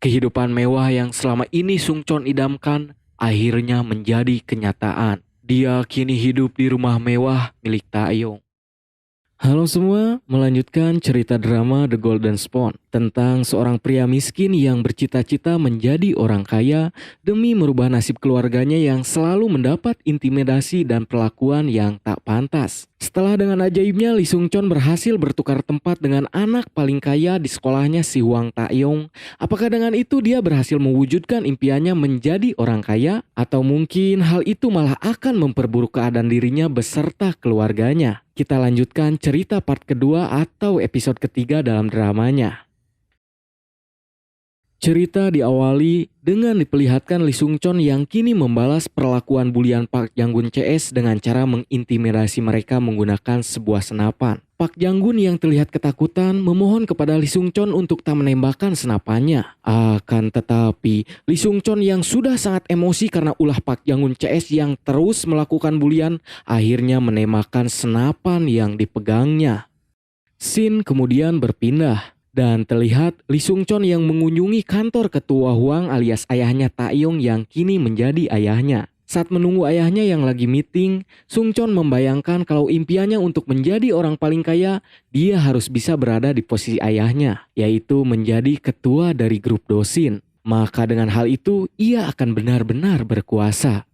Kehidupan mewah yang selama ini Sung Chon idamkan akhirnya menjadi kenyataan. Dia kini hidup di rumah mewah milik Taeyong. Halo semua, melanjutkan cerita drama The Golden Spoon tentang seorang pria miskin yang bercita-cita menjadi orang kaya demi merubah nasib keluarganya yang selalu mendapat intimidasi dan perlakuan yang tak pantas. Setelah dengan ajaibnya Lee Sung Chon berhasil bertukar tempat dengan anak paling kaya di sekolahnya si Hwang Taeyong, apakah dengan itu dia berhasil mewujudkan impiannya menjadi orang kaya? Atau mungkin hal itu malah akan memperburuk keadaan dirinya beserta keluarganya? Kita lanjutkan cerita part kedua atau episode ketiga dalam dramanya. Cerita diawali dengan diperlihatkan Lee Sung Chon yang kini membalas perlakuan bulian Park Jang-gun CS dengan cara mengintimidasi mereka menggunakan sebuah senapan. Park Jang-gun yang terlihat ketakutan memohon kepada Lee Sung Chon untuk tak menembakkan senapannya. Akan tetapi Lee Sung Chon yang sudah sangat emosi karena ulah Park Jang-gun CS yang terus melakukan bulian akhirnya menembakkan senapan yang dipegangnya. Scene kemudian berpindah. Dan terlihat Lee Sung Chon yang mengunjungi kantor ketua Hwang alias ayahnya Taeyong yang kini menjadi ayahnya. Saat menunggu ayahnya yang lagi meeting, Sung Chon membayangkan kalau impiannya untuk menjadi orang paling kaya, dia harus bisa berada di posisi ayahnya, yaitu menjadi ketua dari grup Dosin. Maka dengan hal itu, ia akan benar-benar berkuasa.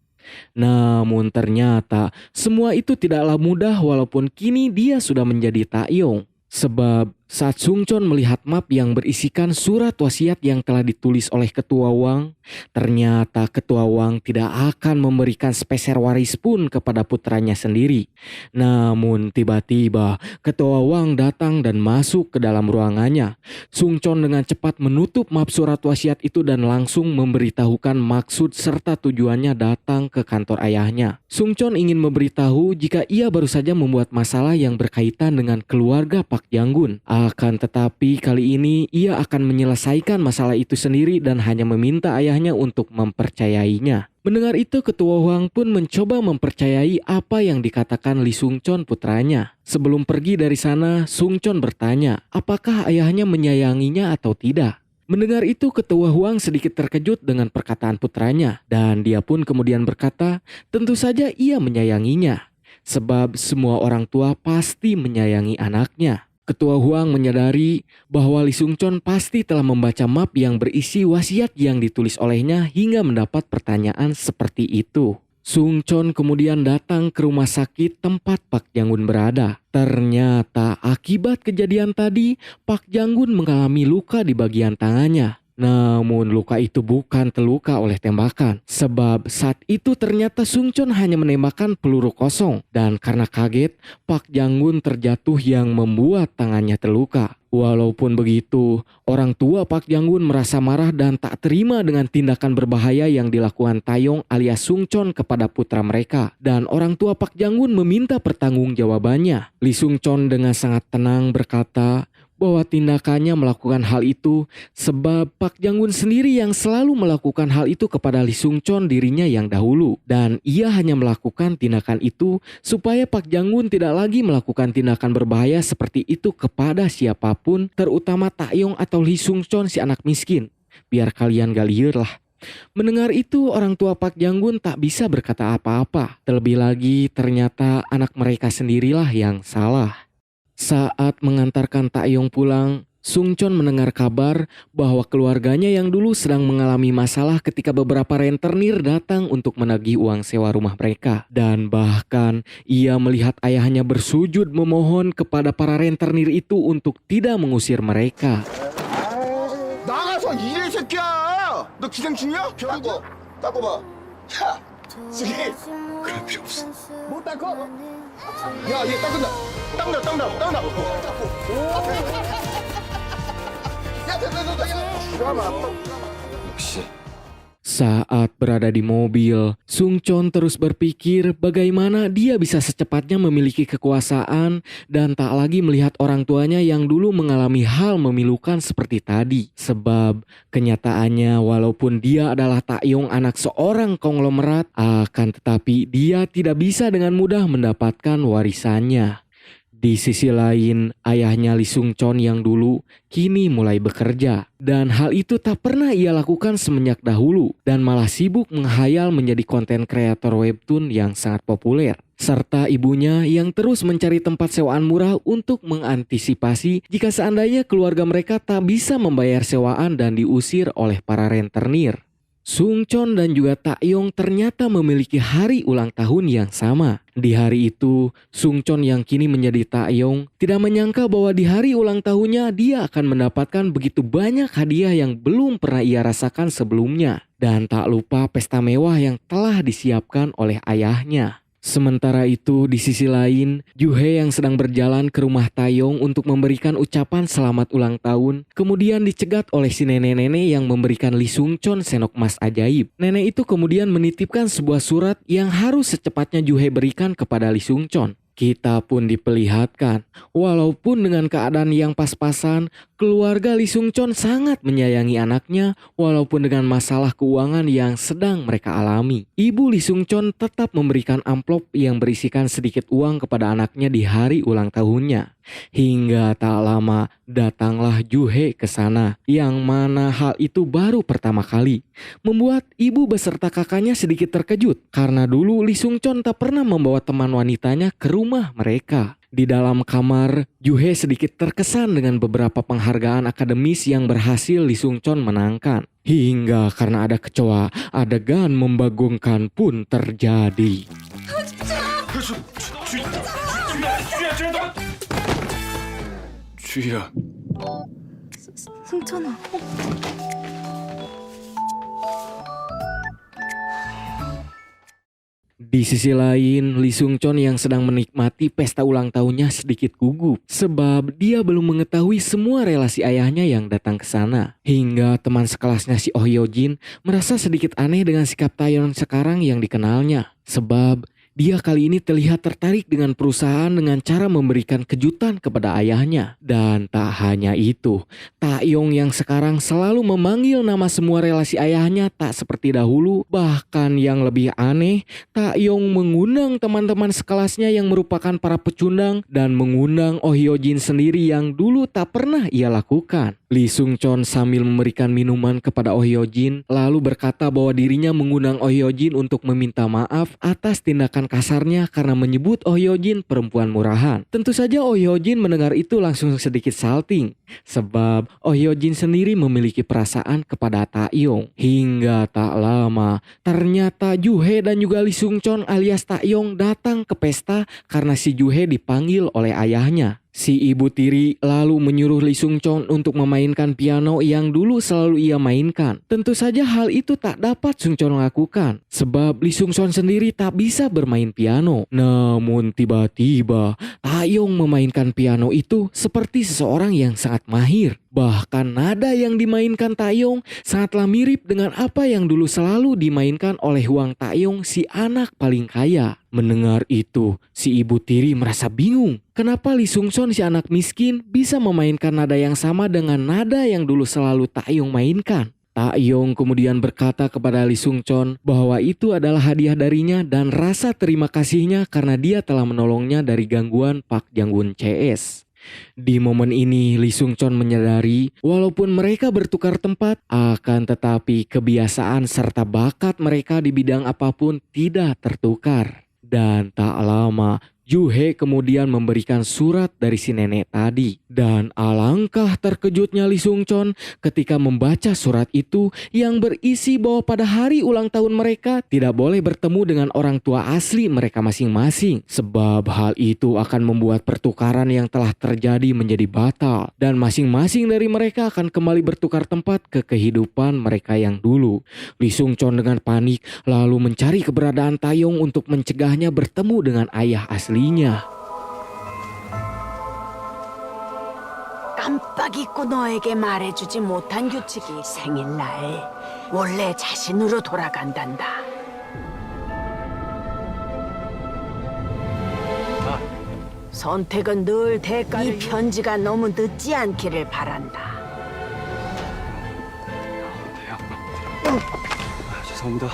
Namun ternyata semua itu tidaklah mudah walaupun kini dia sudah menjadi Taeyong. Sebab saat Sung Chon melihat map yang berisikan surat wasiat yang telah ditulis oleh Ketua Hwang, ternyata Ketua Hwang tidak akan memberikan sepeser waris pun kepada putranya sendiri. Namun tiba-tiba Ketua Hwang datang dan masuk ke dalam ruangannya. Sung Chon dengan cepat menutup map surat wasiat itu dan langsung memberitahukan maksud serta tujuannya datang ke kantor ayahnya. Sung Chon ingin memberitahu jika ia baru saja membuat masalah yang berkaitan dengan keluarga Park Jang-gun. Akan tetapi kali ini ia akan menyelesaikan masalah itu sendiri dan hanya meminta ayahnya untuk mempercayainya. Mendengar itu Ketua Hwang pun mencoba mempercayai apa yang dikatakan Lee Sung Chon putranya. Sebelum pergi dari sana, Sung Chon bertanya apakah ayahnya menyayanginya atau tidak. Mendengar itu Ketua Hwang sedikit terkejut dengan perkataan putranya dan dia pun kemudian berkata tentu saja ia menyayanginya. Sebab semua orang tua pasti menyayangi anaknya. Ketua Hwang menyadari bahwa Lee Sung Chon pasti telah membaca map yang berisi wasiat yang ditulis olehnya hingga mendapat pertanyaan seperti itu. Sung Chon kemudian datang ke rumah sakit tempat Park Jang-gun berada. Ternyata akibat kejadian tadi, Park Jang-gun mengalami luka di bagian tangannya. Namun luka itu bukan terluka oleh tembakan. Sebab saat itu ternyata Sung Chon hanya menembakkan peluru kosong. Dan karena kaget, Park Jang-gun terjatuh yang membuat tangannya terluka. Walaupun begitu, orang tua Park Jang-gun merasa marah dan tak terima dengan tindakan berbahaya yang dilakukan Taeyong alias Sung Chon kepada putra mereka. Dan orang tua Park Jang-gun meminta pertanggungjawabannya. Lee Sung Chon dengan sangat tenang berkata bahwa tindakannya melakukan hal itu sebab Park Jang-gun sendiri yang selalu melakukan hal itu kepada Lee Sung Chon dirinya yang dahulu. Dan ia hanya melakukan tindakan itu supaya Park Jang-gun tidak lagi melakukan tindakan berbahaya seperti itu kepada siapapun, terutama Taeyong atau Lee Sung Chon si anak miskin. Biar kalian gak liar lah. Mendengar itu orang tua Park Jang-gun tak bisa berkata apa-apa. Terlebih lagi ternyata anak mereka sendirilah yang salah. Saat mengantarkan Taeyong pulang, Sung Chon mendengar kabar bahwa keluarganya yang dulu sedang mengalami masalah ketika beberapa rentenir datang untuk menagih uang sewa rumah mereka. Dan bahkan ia melihat ayahnya bersujud memohon kepada para rentenir itu untuk tidak mengusir mereka. 나가서 일해 새끼야. 너 기생충이야? 닦고 봐. 야, 쓰기. 그럴 필요 없어. 못 닦어? 야, 얘 닦는다. 닦는다. 닦고. 야, 됐다. 역시. Saat berada di mobil, Sung Chon terus berpikir bagaimana dia bisa secepatnya memiliki kekuasaan dan tak lagi melihat orang tuanya yang dulu mengalami hal memilukan seperti tadi. Sebab kenyataannya walaupun dia adalah Taeyong anak seorang konglomerat, akan tetapi dia tidak bisa dengan mudah mendapatkan warisannya. Di sisi lain, ayahnya Lee Sung Chon yang dulu kini mulai bekerja. Dan hal itu tak pernah ia lakukan semenjak dahulu dan malah sibuk menghayal menjadi konten kreator webtoon yang sangat populer. Serta ibunya yang terus mencari tempat sewaan murah untuk mengantisipasi jika seandainya keluarga mereka tak bisa membayar sewaan dan diusir oleh para rentenir. Sung Chon dan juga Taeyong ternyata memiliki hari ulang tahun yang sama. Di hari itu, Sung Chon yang kini menjadi Taeyong tidak menyangka bahwa di hari ulang tahunnya dia akan mendapatkan begitu banyak hadiah yang belum pernah ia rasakan sebelumnya. Dan tak lupa pesta mewah yang telah disiapkan oleh ayahnya. Sementara itu, di sisi lain, Juhe yang sedang berjalan ke rumah Taeyong untuk memberikan ucapan selamat ulang tahun, kemudian dicegat oleh si nenek-nenek yang memberikan Lee Sung Chon sendok emas ajaib. Nenek itu kemudian menitipkan sebuah surat yang harus secepatnya Juhe berikan kepada Lee Sung Chon. Kita pun diperlihatkan, walaupun dengan keadaan yang pas-pasan, keluarga Lee Sung Chon sangat menyayangi anaknya walaupun dengan masalah keuangan yang sedang mereka alami. Ibu Lee Sung Chon tetap memberikan amplop yang berisikan sedikit uang kepada anaknya di hari ulang tahunnya. Hingga tak lama datanglah Juhe ke sana, yang mana hal itu baru pertama kali. Membuat ibu beserta kakaknya sedikit terkejut karena dulu Lee Sung Chon tak pernah membawa teman wanitanya ke rumah mereka. Di dalam kamar, Juhe sedikit terkesan dengan beberapa penghargaan akademis yang berhasil Lee Sung Chon menangkan. Hingga karena ada kecoa, adegan membagongkan pun terjadi. 주희야. 승천아. Di sisi lain, Lee Sung Chon yang sedang menikmati pesta ulang tahunnya sedikit gugup sebab dia belum mengetahui semua relasi ayahnya yang datang ke sana. Hingga teman sekelasnya si Oh Hyo Jin merasa sedikit aneh dengan sikap Taeyong sekarang yang dikenalnya. Sebab dia kali ini terlihat tertarik dengan perusahaan dengan cara memberikan kejutan kepada ayahnya. Dan tak hanya itu, Taeyong yang sekarang selalu memanggil nama semua relasi ayahnya tak seperti dahulu. Bahkan yang lebih aneh, Taeyong mengundang teman-teman sekelasnya yang merupakan para pecundang dan mengundang Oh Hyo Jin sendiri yang dulu tak pernah ia lakukan. Lee Sung Chon sambil memberikan minuman kepada Oh Hyo Jin lalu berkata bahwa dirinya mengundang Oh Hyo Jin untuk meminta maaf atas tindakan kasarnya karena menyebut Oh Hyo Jin perempuan murahan. Tentu saja Oh Hyo Jin mendengar itu langsung sedikit salting sebab Oh Hyo Jin sendiri memiliki perasaan kepada Taeyong. Hingga tak lama ternyata Juhe dan juga Lee Sung Chon alias Taeyong datang ke pesta karena si Juhe dipanggil oleh ayahnya. Si ibu tiri lalu menyuruh Lee Sung Chon untuk memainkan piano yang dulu selalu ia mainkan. Tentu saja hal itu tak dapat Sung Chon lakukan sebab Lee Sung Chon sendiri tak bisa bermain piano. Namun tiba-tiba Taeyong memainkan piano itu seperti seseorang yang sangat mahir. Bahkan nada yang dimainkan Taeyong sangatlah mirip dengan apa yang dulu selalu dimainkan oleh Hwang Taeyong, si anak paling kaya. Mendengar itu, si ibu tiri merasa bingung. Kenapa Lee Sung Chon si anak miskin bisa memainkan nada yang sama dengan nada yang dulu selalu Taeyong mainkan? Taeyong kemudian berkata kepada Lee Sung Chon bahwa itu adalah hadiah darinya dan rasa terima kasihnya karena dia telah menolongnya dari gangguan Park Jang-gun CS. Di momen ini Lee Sung Chon menyadari walaupun mereka bertukar tempat, akan tetapi kebiasaan serta bakat mereka di bidang apapun tidak tertukar. Dan tak lama Juhe kemudian memberikan surat dari si nenek tadi. Dan alangkah terkejutnya Lee Sung Chon ketika membaca surat itu yang berisi bahwa pada hari ulang tahun mereka tidak boleh bertemu dengan orang tua asli mereka masing-masing. Sebab hal itu akan membuat pertukaran yang telah terjadi menjadi batal. Dan masing-masing dari mereka akan kembali bertukar tempat ke kehidupan mereka yang dulu. Lee Sung Chon dengan panik lalu mencari keberadaan Taeyong untuk mencegahnya bertemu dengan ayah asli. 깜빡 잊고 너에게 말해주지 못한 규칙이 생일날 원래 자신으로 돌아간단다. 선택은 늘 대가를 이 편지가 너무 늦지 않기를 바란다. 죄송합니다.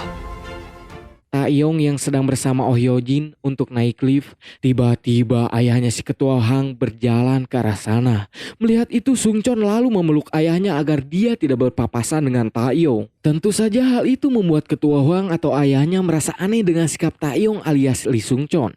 Taeyong yang sedang bersama Oh Hyojin untuk naik lift. Tiba-tiba ayahnya si ketua Hang berjalan ke arah sana. Melihat itu Sungchon lalu memeluk ayahnya agar dia tidak berpapasan dengan Taeyong. Tentu saja hal itu membuat ketua Hang atau ayahnya merasa aneh dengan sikap Taeyong alias Lee Sungchon.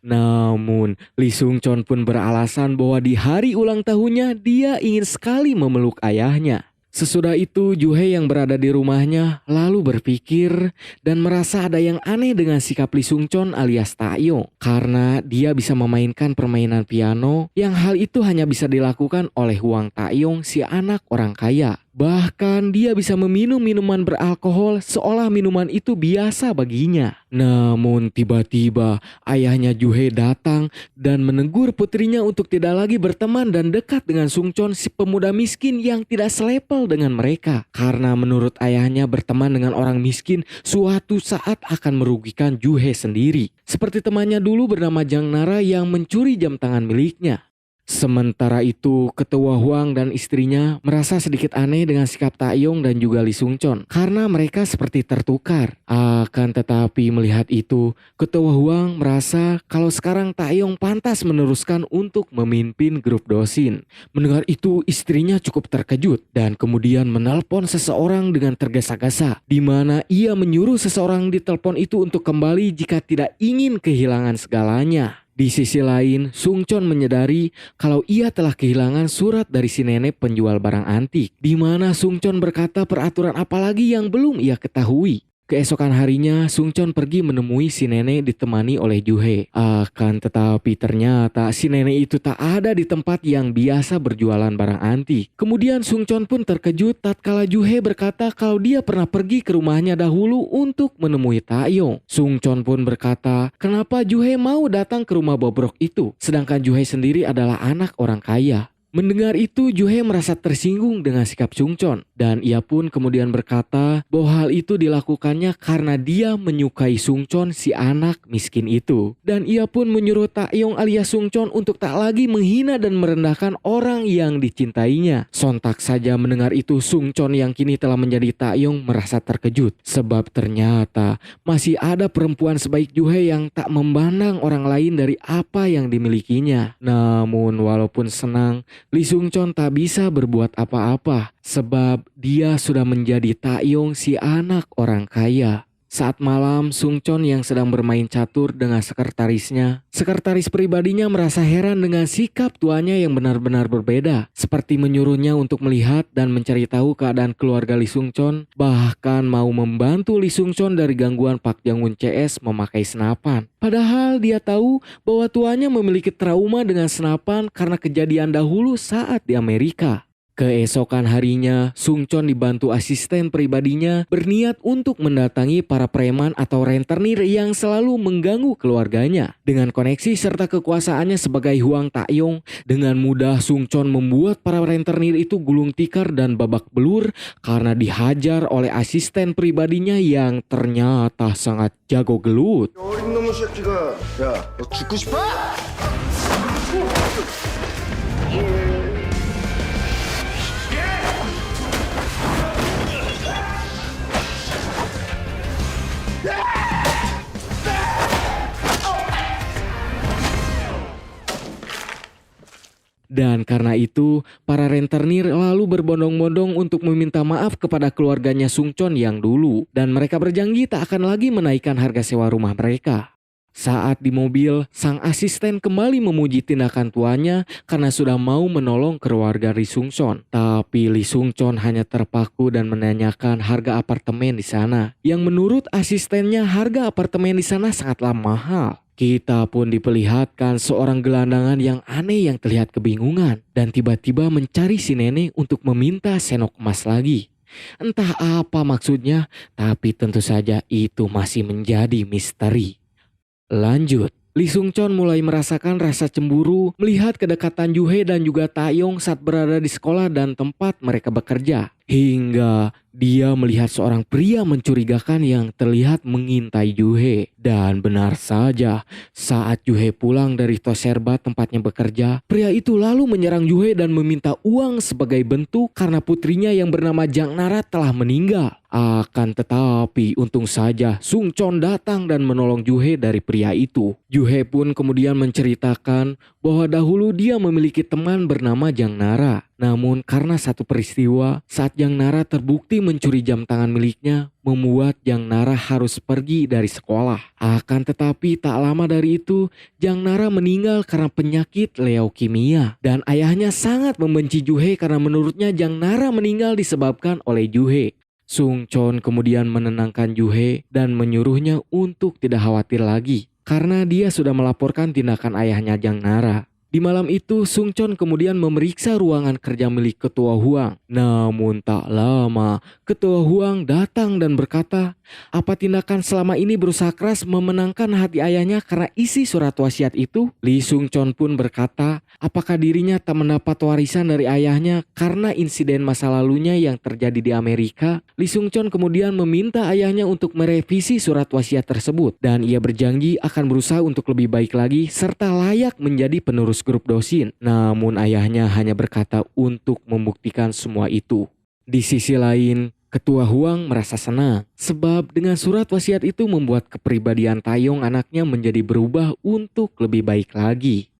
Namun Lee Sungchon pun beralasan bahwa di hari ulang tahunnya dia ingin sekali memeluk ayahnya. Sesudah itu Juhei yang berada di rumahnya lalu berpikir dan merasa ada yang aneh dengan sikap Lee Sungchon alias Taeyong. Karena dia bisa memainkan permainan piano yang hal itu hanya bisa dilakukan oleh Hwang Taeyong si anak orang kaya. Bahkan dia bisa meminum minuman beralkohol seolah minuman itu biasa baginya. Namun tiba-tiba ayahnya Juhei datang dan menegur putrinya untuk tidak lagi berteman dan dekat dengan Sungchon si pemuda miskin yang tidak selepel dengan mereka. Karena menurut ayahnya berteman dengan orang miskin suatu saat akan merugikan Juhei sendiri. Seperti temannya dulu bernama Jang Nara yang mencuri jam tangan miliknya. Sementara itu, ketua Hwang dan istrinya merasa sedikit aneh dengan sikap Taeyong dan juga Lee Sungchon karena mereka seperti tertukar. Akan tetapi melihat itu, ketua Hwang merasa kalau sekarang Taeyong pantas meneruskan untuk memimpin grup Dosin. Mendengar itu, istrinya cukup terkejut dan kemudian menelpon seseorang dengan tergesa-gesa, di mana ia menyuruh seseorang di telepon itu untuk kembali jika tidak ingin kehilangan segalanya. Di sisi lain, Sungchon menyadari kalau ia telah kehilangan surat dari si nenek penjual barang antik, di mana Sungchon berkata peraturan apalagi yang belum ia ketahui. Keesokan harinya, Sungchon pergi menemui si nenek ditemani oleh Juhei. Akan tetapi ternyata si nenek itu tak ada di tempat yang biasa berjualan barang antik. Kemudian Sungchon pun terkejut tatkala Juhei berkata kalau dia pernah pergi ke rumahnya dahulu untuk menemui Taeyong. Sungchon pun berkata, kenapa Juhei mau datang ke rumah bobrok itu, sedangkan Juhei sendiri adalah anak orang kaya. Mendengar itu, Juhei merasa tersinggung dengan sikap Sungchon dan ia pun kemudian berkata bahwa hal itu dilakukannya karena dia menyukai Sungchon si anak miskin itu. Dan ia pun menyuruh Taeyong alias Sungchon untuk tak lagi menghina dan merendahkan orang yang dicintainya. Sontak saja mendengar itu, Sungchon yang kini telah menjadi Taeyong merasa terkejut sebab ternyata masih ada perempuan sebaik Juhei yang tak memandang orang lain dari apa yang dimilikinya. Namun walaupun senang, Lee Sungchon tak bisa berbuat apa-apa sebab dia sudah menjadi Taeyong si anak orang kaya. Saat malam, Sungchon yang sedang bermain catur dengan sekretarisnya. Sekretaris pribadinya merasa heran dengan sikap tuanya yang benar-benar berbeda. Seperti menyuruhnya untuk melihat dan mencari tahu keadaan keluarga Lee Sungchon. Bahkan mau membantu Lee Sungchon dari gangguan Park Jang-woon CS memakai senapan. Padahal dia tahu bahwa tuanya memiliki trauma dengan senapan karena kejadian dahulu saat di Amerika. Keesokan harinya, Sungchon dibantu asisten pribadinya berniat untuk mendatangi para preman atau rentenir yang selalu mengganggu keluarganya. Dengan koneksi serta kekuasaannya sebagai Hwang Taeyong, dengan mudah Sungchon membuat para rentenir itu gulung tikar dan babak belur karena dihajar oleh asisten pribadinya yang ternyata sangat jago gelut. 어린 놈의 새끼가 야, 너 죽고 싶어? Dan karena itu, para rentenir lalu berbondong-bondong untuk meminta maaf kepada keluarganya Sungchon yang dulu. Dan mereka berjanji tak akan lagi menaikkan harga sewa rumah mereka. Saat di mobil, sang asisten kembali memuji tindakan tuanya karena sudah mau menolong keluarga Lee Sungchon. Tapi Lee Sungchon hanya terpaku dan menanyakan harga apartemen di sana. Yang menurut asistennya harga apartemen di sana sangatlah mahal. Kita pun diperlihatkan seorang gelandangan yang aneh yang terlihat kebingungan dan tiba-tiba mencari si nenek untuk meminta senok emas lagi. Entah apa maksudnya, tapi tentu saja itu masih menjadi misteri. Lanjut, Lee Sungchon mulai merasakan rasa cemburu melihat kedekatan Juhei dan juga Taeyong saat berada di sekolah dan tempat mereka bekerja. Hingga dia melihat seorang pria mencurigakan yang terlihat mengintai Juhe. Dan benar saja, saat Juhe pulang dari Toserba tempatnya bekerja, pria itu lalu menyerang Juhe dan meminta uang sebagai bentuk karena putrinya yang bernama Jang Nara telah meninggal. Akan tetapi untung saja Sungchon datang dan menolong Juhe dari pria itu. Juhe pun kemudian menceritakan bahwa dahulu dia memiliki teman bernama Jang Nara. Namun karena satu peristiwa saat Jang Nara terbukti mencuri jam tangan miliknya, membuat Jang Nara harus pergi dari sekolah. Akan tetapi tak lama dari itu, Jang Nara meninggal karena penyakit leukemia. Dan ayahnya sangat membenci Juhe karena menurutnya Jang Nara meninggal disebabkan oleh Juhe. Sungchon kemudian menenangkan Juhe dan menyuruhnya untuk tidak khawatir lagi karena dia sudah melaporkan tindakan ayahnya Jang Nara. Di malam itu Sungchon kemudian memeriksa ruangan kerja milik Ketua Huang. Namun tak lama Ketua Huang datang dan berkata, apa tindakan selama ini berusaha keras memenangkan hati ayahnya karena isi surat wasiat itu? Lee Sungchon pun berkata, apakah dirinya tak mendapat warisan dari ayahnya karena insiden masa lalunya yang terjadi di Amerika? Lee Sungchon kemudian meminta ayahnya untuk merevisi surat wasiat tersebut dan ia berjanji akan berusaha untuk lebih baik lagi serta layak menjadi penerus grup Doshin. Namun ayahnya hanya berkata untuk membuktikan semua itu. Di sisi lain, Ketua Huang merasa senang sebab dengan surat wasiat itu membuat kepribadian Taeyong anaknya menjadi berubah untuk lebih baik lagi.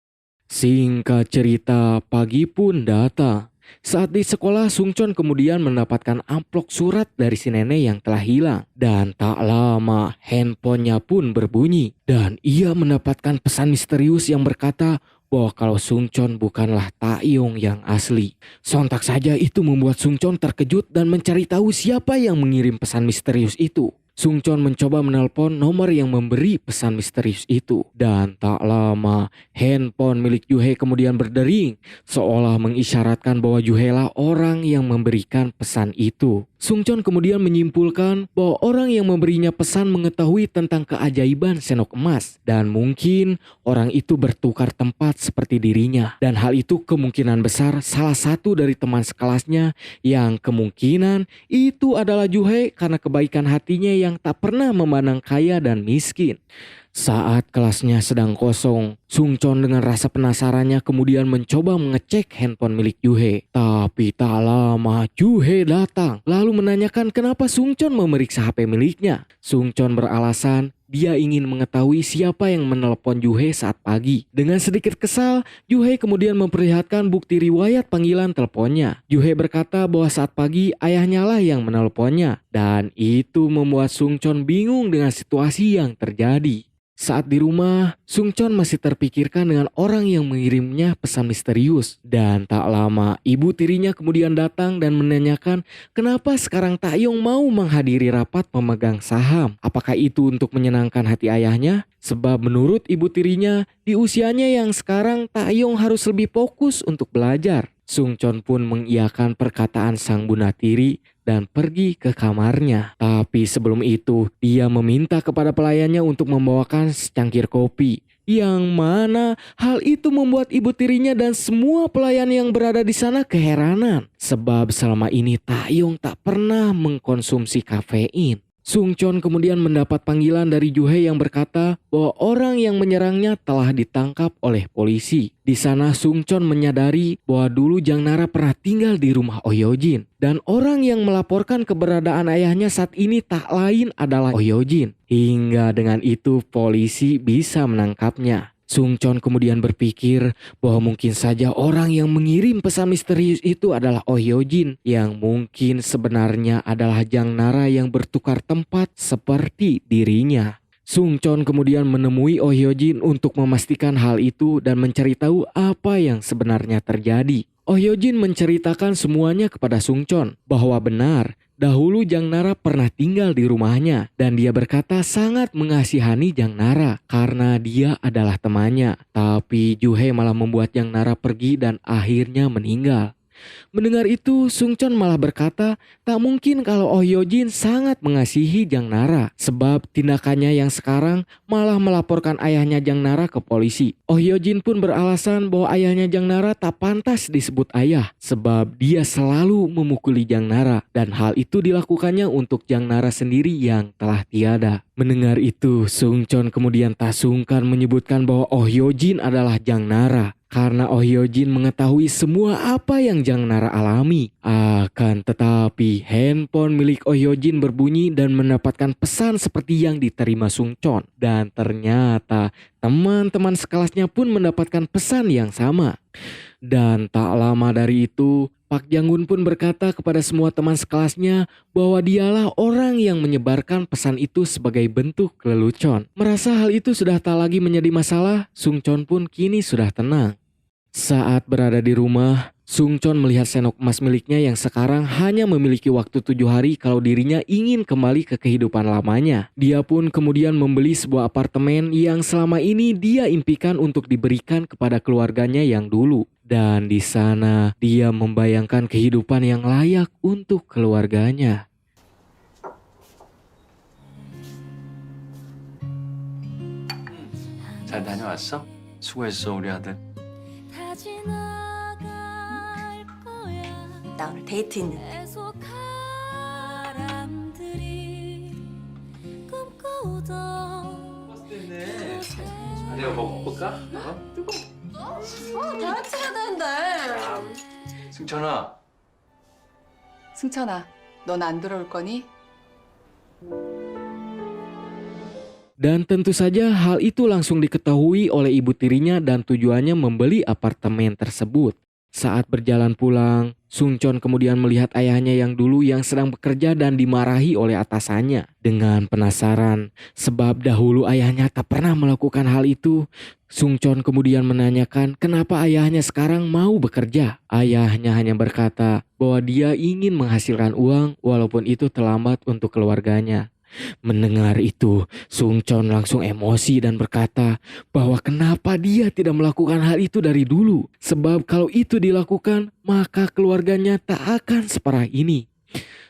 Singkat cerita, pagi pun datang. Saat di sekolah, Sungchon kemudian mendapatkan amplop surat dari si nenek yang telah hilang. Dan tak lama, handphonenya pun berbunyi. Dan ia mendapatkan pesan misterius yang berkata bahwa kalau Sungchon bukanlah Taeyong yang asli. Sontak saja itu membuat Sungchon terkejut dan mencari tahu siapa yang mengirim pesan misterius itu. Sungchon mencoba menelpon nomor yang memberi pesan misterius itu. Dan tak lama, handphone milik Juhe kemudian berdering, seolah mengisyaratkan bahwa Juhe lah orang yang memberikan pesan itu. Sungchon kemudian menyimpulkan bahwa orang yang memberinya pesan mengetahui tentang keajaiban senok emas. Dan mungkin orang itu bertukar tempat seperti dirinya. Dan hal itu kemungkinan besar salah satu dari teman sekelasnya yang kemungkinan itu adalah Juhe karena kebaikan hatinya yang tak pernah memandang kaya dan miskin. Saat kelasnya sedang kosong, Sungchon dengan rasa penasarannya kemudian mencoba mengecek handphone milik Juhe. Tapi tak lama Juhe datang lalu menanyakan kenapa Sungchon memeriksa HP miliknya. Sungchon beralasan dia ingin mengetahui siapa yang menelpon Juhe saat pagi. Dengan sedikit kesal, Juhe kemudian memperlihatkan bukti riwayat panggilan teleponnya. Juhe berkata bahwa saat pagi ayahnya lah yang menelponnya. Dan itu membuat Sungchon bingung dengan situasi yang terjadi. Saat di rumah, Sungchon masih terpikirkan dengan orang yang mengirimnya pesan misterius. Dan tak lama, ibu tirinya kemudian datang dan menanyakan kenapa sekarang Taeyong mau menghadiri rapat pemegang saham. Apakah itu untuk menyenangkan hati ayahnya? Sebab menurut ibu tirinya, di usianya yang sekarang Taeyong harus lebih fokus untuk belajar. Sungchon pun mengiyakan perkataan sang bunda tiri dan pergi ke kamarnya. Tapi sebelum itu, dia meminta kepada pelayannya untuk membawakan secangkir kopi. Yang mana hal itu membuat ibu tirinya dan semua pelayan yang berada di sana keheranan. Sebab selama ini Taeyong tak pernah mengkonsumsi kafein. Sungchon kemudian mendapat panggilan dari Juhe yang berkata bahwa orang yang menyerangnya telah ditangkap oleh polisi. Di sana Sungchon menyadari bahwa dulu Jang Nara pernah tinggal di rumah Oh Hyojin. Dan orang yang melaporkan keberadaan ayahnya saat ini tak lain adalah Oh Hyojin. Hingga dengan itu polisi bisa menangkapnya. Sungchon kemudian berpikir bahwa mungkin saja orang yang mengirim pesan misterius itu adalah Oh Hyojin yang mungkin sebenarnya adalah Jang Nara yang bertukar tempat seperti dirinya. Sungchon kemudian menemui Oh Hyojin untuk memastikan hal itu dan mencari tahu apa yang sebenarnya terjadi. Oh Hyojin menceritakan semuanya kepada Sungchon bahwa benar dahulu Jang Nara pernah tinggal di rumahnya dan dia berkata sangat mengasihani Jang Nara karena dia adalah temannya. Tapi Juhe malah membuat Jang Nara pergi dan akhirnya meninggal. Mendengar itu, Sungchon malah berkata, tak mungkin kalau Oh Hyojin sangat mengasihi Jang Nara, sebab tindakannya yang sekarang malah melaporkan ayahnya Jang Nara ke polisi. Oh Hyojin pun beralasan bahwa ayahnya Jang Nara tak pantas disebut ayah, sebab dia selalu memukuli Jang Nara, dan hal itu dilakukannya untuk Jang Nara sendiri yang telah tiada. Mendengar itu, Sungchon kemudian tak sungkan menyebutkan bahwa Oh Hyojin adalah Jang Nara. Karena Oh Hyojin mengetahui semua apa yang Jang Nara alami. Akan tetapi handphone milik Oh Hyojin berbunyi dan mendapatkan pesan seperti yang diterima Sungchon. Dan ternyata teman-teman sekelasnya pun mendapatkan pesan yang sama. Dan tak lama dari itu, Pak Jang-gun pun berkata kepada semua teman sekelasnya bahwa dialah orang yang menyebarkan pesan itu sebagai bentuk lelucon. Merasa hal itu sudah tak lagi menjadi masalah, Sungchon pun kini sudah tenang. Saat berada di rumah, Sungchon melihat sendok emas miliknya yang sekarang hanya memiliki waktu 7 hari kalau dirinya ingin kembali ke kehidupan lamanya. Dia pun kemudian membeli sebuah apartemen yang selama ini dia impikan untuk diberikan kepada keluarganya yang dulu. Dan di sana dia membayangkan kehidupan yang layak untuk keluarganya. 잘 다녀왔어? 수고했어 우리 아들. 나 오늘 데이트 있는데. 내가 먹어볼까? 다 같이 해야 되는데. 승천아. 승천아, 넌 안 들어올 거니? Dan tentu saja hal itu langsung diketahui oleh ibu tirinya dan tujuannya membeli apartemen tersebut. Saat berjalan pulang, Sungchon kemudian melihat ayahnya yang dulu yang sedang bekerja dan dimarahi oleh atasannya. Dengan penasaran, sebab dahulu ayahnya tak pernah melakukan hal itu, Sungchon kemudian menanyakan kenapa ayahnya sekarang mau bekerja. Ayahnya hanya berkata bahwa dia ingin menghasilkan uang walaupun itu terlambat untuk keluarganya. Mendengar itu, Sungchon langsung emosi dan berkata bahwa kenapa dia tidak melakukan hal itu dari dulu. Sebab kalau itu dilakukan, maka keluarganya tak akan separah ini.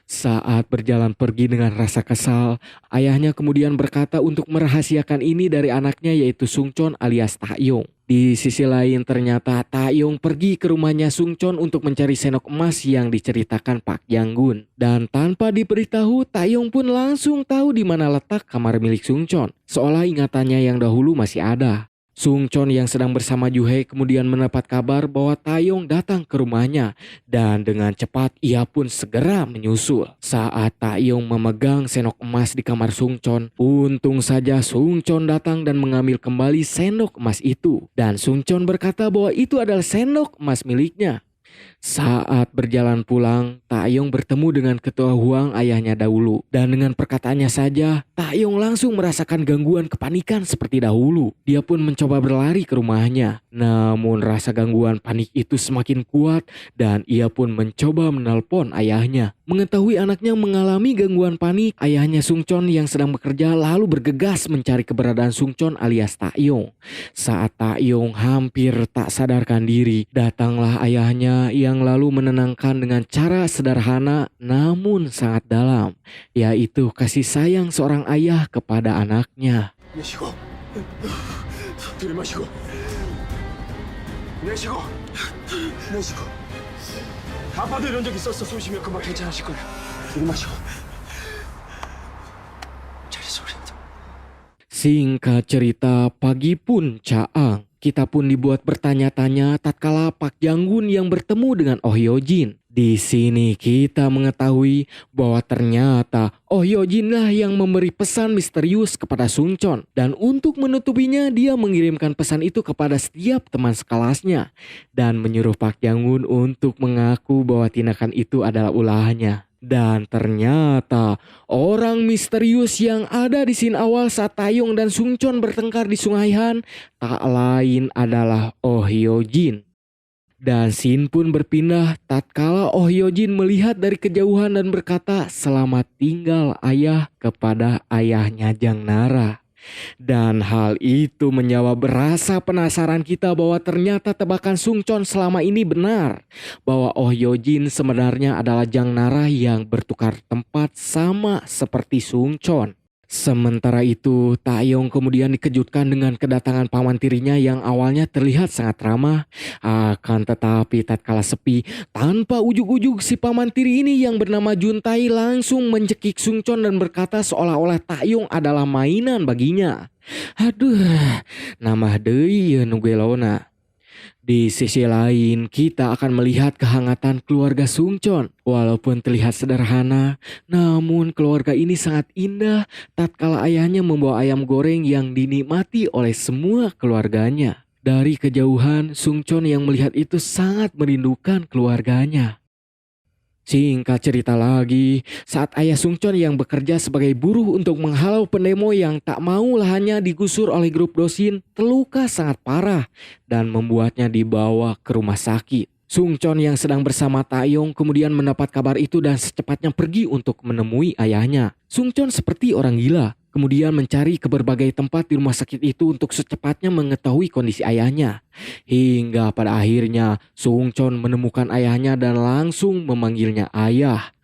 Saat berjalan pergi dengan rasa kesal, ayahnya kemudian berkata untuk merahasiakan ini dari anaknya yaitu Sungchon alias Taeyong. Di sisi lain ternyata Taeyong pergi ke rumahnya Sungchon untuk mencari sendok emas yang diceritakan Pak Jang-gun. Dan tanpa diberitahu, Taeyong pun langsung tahu di mana letak kamar milik Sungchon. Seolah ingatannya yang dahulu masih ada. Sungchon yang sedang bersama Juhei kemudian mendapat kabar bahwa Taeyong datang ke rumahnya dan dengan cepat ia pun segera menyusul. Saat Taeyong memegang sendok emas di kamar Sungchon, untung saja Sungchon datang dan mengambil kembali sendok emas itu. Dan Sungchon berkata bahwa itu adalah sendok emas miliknya. Saat berjalan pulang, Taeyong bertemu dengan ketua Huang ayahnya dahulu. Dan dengan perkataannya saja, Taeyong langsung merasakan gangguan kepanikan seperti dahulu. Dia pun mencoba berlari ke rumahnya. Namun rasa gangguan panik itu semakin kuat dan ia pun mencoba menelpon ayahnya. Mengetahui anaknya mengalami gangguan panik, ayahnya Sungchon yang sedang bekerja lalu bergegas mencari keberadaan Sungchon alias Taeyong. Saat Taeyong hampir tak sadarkan diri, datanglah ayahnya yang lalu menenangkan dengan cara sederhana namun sangat dalam, yaitu kasih sayang seorang ayah kepada anaknya. 내쉬고 들이마시고 내쉬고 내쉬고 아빠도 이런 적 있었어. 숨 쉬면 금방 괜찮아질 거야. 들이마시고 잘 있어 우리. Singkat cerita, pagi pun caang. Kita pun dibuat bertanya-tanya tatkala Pak Jang-gun yang bertemu dengan Oh Hyojin. Di sini kita mengetahui bahwa ternyata Oh Hyojin lah yang memberi pesan misterius kepada Sungchon. Dan untuk menutupinya dia mengirimkan pesan itu kepada setiap teman sekelasnya. Dan menyuruh Pak Jang-gun untuk mengaku bahwa tindakan itu adalah ulahnya. Dan ternyata orang misterius yang ada di scene awal saat Taeyong dan Sungchon bertengkar di Sungai Han tak lain adalah Oh Hyojin. Dan scene pun berpindah tatkala Oh Hyojin melihat dari kejauhan dan berkata selamat tinggal ayah kepada ayahnya Jang Nara. Dan hal itu menjawab rasa penasaran kita bahwa ternyata tebakan Sungchon selama ini benar. Bahwa Oh Hyojin sebenarnya adalah Jang Nara yang bertukar tempat sama seperti Sungchon. Sementara itu, Taeyong kemudian dikejutkan dengan kedatangan paman tirinya yang awalnya terlihat sangat ramah. Akan tetapi tatkala sepi, tanpa ujuk-ujuk si paman tiri ini yang bernama Juntai langsung mencekik Sungchon dan berkata seolah-olah Taeyong adalah mainan baginya. Aduh, nama deui ye nu gelona. Di sisi lain, kita akan melihat kehangatan keluarga Sungchon. Walaupun terlihat sederhana, namun keluarga ini sangat indah tatkala ayahnya membawa ayam goreng yang dinikmati oleh semua keluarganya. Dari kejauhan, Sungchon yang melihat itu sangat merindukan keluarganya. Singkat cerita lagi, saat ayah Sungchon yang bekerja sebagai buruh untuk menghalau pendemo yang tak mau lahannya digusur oleh grup Dosin terluka sangat parah dan membuatnya dibawa ke rumah sakit. Sungchon yang sedang bersama Taeyong kemudian mendapat kabar itu dan secepatnya pergi untuk menemui ayahnya. Sungchon seperti orang gila, kemudian mencari ke berbagai tempat di rumah sakit itu untuk secepatnya mengetahui kondisi ayahnya. Hingga pada akhirnya Sungchon menemukan ayahnya dan langsung memanggilnya ayah.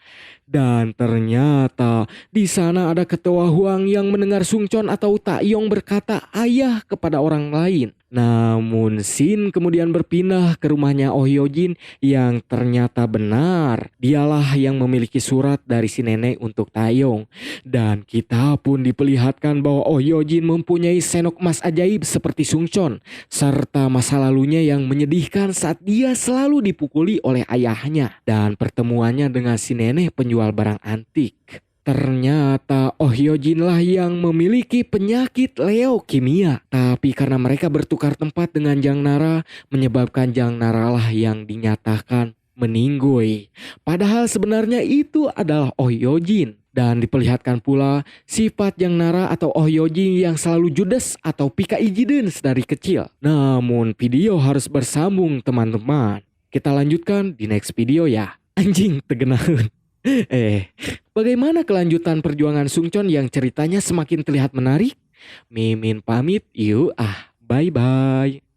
Dan ternyata di sana ada ketua Huang yang mendengar Sungchon atau Taeyong berkata ayah kepada orang lain. Namun Shin kemudian berpindah ke rumahnya Oh Hyojin yang ternyata benar. Dialah yang memiliki surat dari si nenek untuk Taeyong. Dan kita pun diperlihatkan bahwa Oh Hyojin mempunyai senok emas ajaib seperti Sungchon. Serta masa lalunya yang menyedihkan saat dia selalu dipukuli oleh ayahnya. Dan pertemuannya dengan si nenek penjual barang antik. Ternyata Oh Hyojin lah yang memiliki penyakit leukemia. Tapi karena mereka bertukar tempat dengan Jang Nara, menyebabkan Jang Nara lah yang dinyatakan meninggoy. Padahal sebenarnya itu adalah Oh Hyojin. Dan diperlihatkan pula sifat Jang Nara atau Oh Hyojin yang selalu judes atau pika ijiden dari kecil. Namun video harus bersambung teman-teman. Kita lanjutkan di next video ya. Anjing tegenaun. Bagaimana kelanjutan perjuangan Sungchon yang ceritanya semakin terlihat menarik? Mimin pamit, bye-bye.